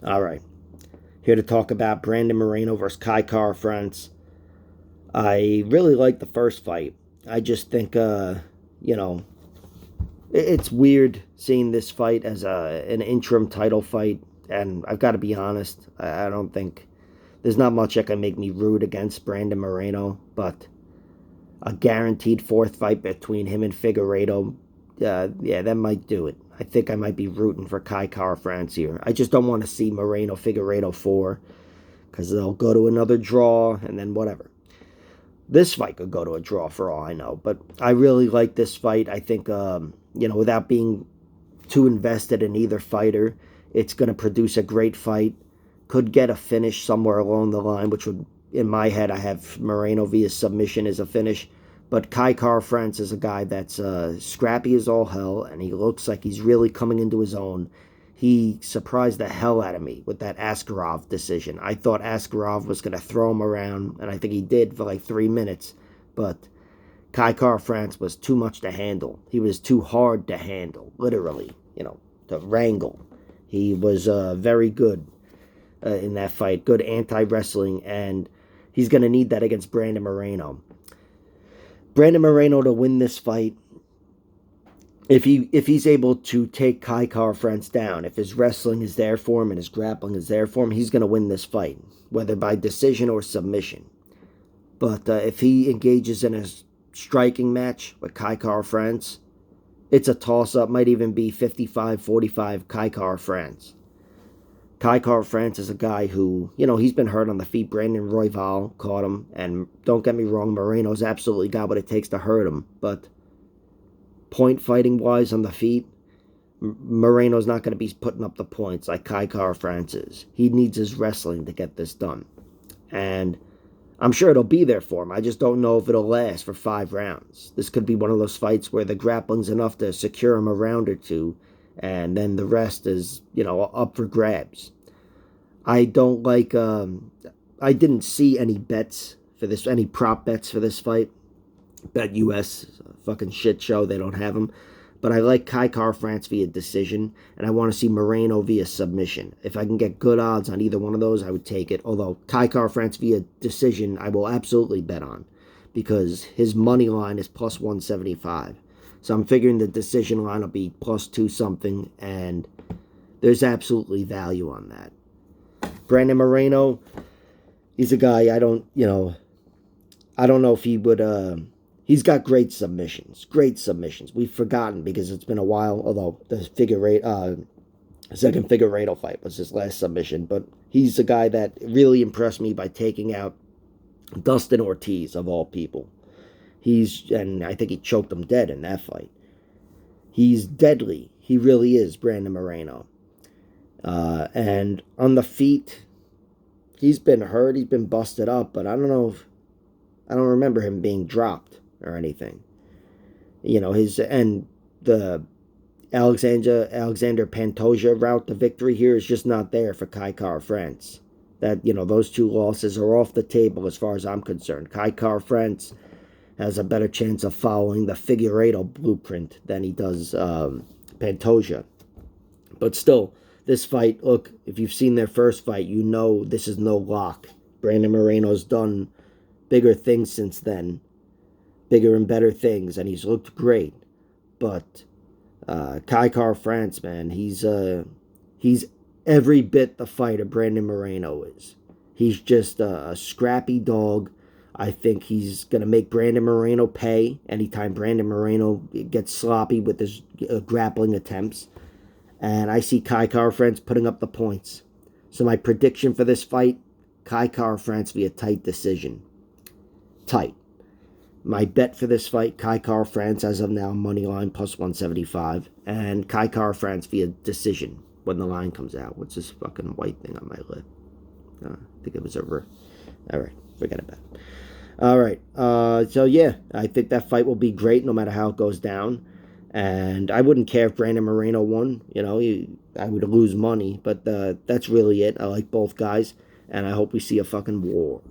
All right. Here to talk about Brandon Moreno versus Kai Kara France. I really like the first fight. I just think, you know, it's weird seeing this fight as an interim title fight. And I've got to be honest, I don't think there's not much that can make me root against Brandon Moreno, but a guaranteed fourth fight between him and Figueiredo, yeah, that might do it. I think I might be rooting for Kai Kara France here. I just don't want to see Moreno Figueiredo 4 because they'll go to another draw and then whatever. This fight could go to a draw for all I know, but I really like this fight. I think, without being too invested in either fighter, it's going to produce a great fight. Could get a finish somewhere along the line, which would, in my head, I have Moreno via submission as a finish. But Kai Kara France is a guy that's scrappy as all hell, and he looks like he's really coming into his own. He surprised the hell out of me with that Askarov decision. I thought Askarov was going to throw him around, and I think he did for like 3 minutes. But Kai Kara France was too much to handle. He was too hard to handle, literally, to wrangle. He was very good in that fight, good anti-wrestling, and he's going to need that against Brandon Moreno. Brandon Moreno to win this fight, if he's able to take Kai Kara France down, if his wrestling is there for him and his grappling is there for him, he's going to win this fight, whether by decision or submission. But if he engages in a striking match with Kai Kara France, it's a toss-up, might even be 55-45 Kai Kara France. Kai Kara France is a guy who, he's been hurt on the feet. Brandon Royval caught him, and don't get me wrong, Moreno's absolutely got what it takes to hurt him, but point fighting wise on the feet, Moreno's not going to be putting up the points like Kai Kara France is. He needs his wrestling to get this done. And I'm sure it'll be there for him. I just don't know if it'll last for 5 rounds. This could be one of those fights where the grappling's enough to secure him a round or two, and then the rest is, up for grabs. I don't like, I didn't see any bets for this, any prop bets for this fight. Bet US, fucking shit show, they don't have them. But I like Kai Kara France via decision, and I want to see Moreno via submission. If I can get good odds on either one of those, I would take it. Although Kai Kara France via decision, I will absolutely bet on, because his money line is plus 175. So I'm figuring the decision line will be plus 2 something, and there's absolutely value on that. Brandon Moreno, he's a guy I don't know if he would, he's got great submissions. We've forgotten because it's been a while, although the second Figueiredo fight was his last submission. But he's a guy that really impressed me by taking out Dustin Ortiz, of all people. And I think he choked him dead in that fight. He's deadly. He really is, Brandon Moreno. And on the feet, he's been hurt. He's been busted up, but I don't remember him being dropped or anything. The Alexander Pantoja route to victory here is just not there for Kai Kara France. That, those 2 losses are off the table as far as I'm concerned. Kai Kara France has a better chance of following the Figueiredo blueprint than he does Pantoja. But still, this fight, look, if you've seen their first fight, this is no lock. Brandon Moreno's done bigger things since then, bigger and better things, and he's looked great. But Kai Kara France, man, he's every bit the fighter Brandon Moreno is. He's just a scrappy dog. I think he's going to make Brandon Moreno pay anytime Brandon Moreno gets sloppy with his grappling attempts. And I see Kai Kara France putting up the points. So my prediction for this fight, Kai Kara France via tight decision. Tight. My bet for this fight, Kai Kara France as of now, money line plus 175. And Kai Kara France via decision when the line comes out. What's this fucking white thing on my lip? I think it was over. Alright, forget about it. Alright, so yeah, I think that fight will be great no matter how it goes down. And I wouldn't care if Brandon Moreno won. I would lose money, but that's really it. I like both guys, and I hope we see a fucking war.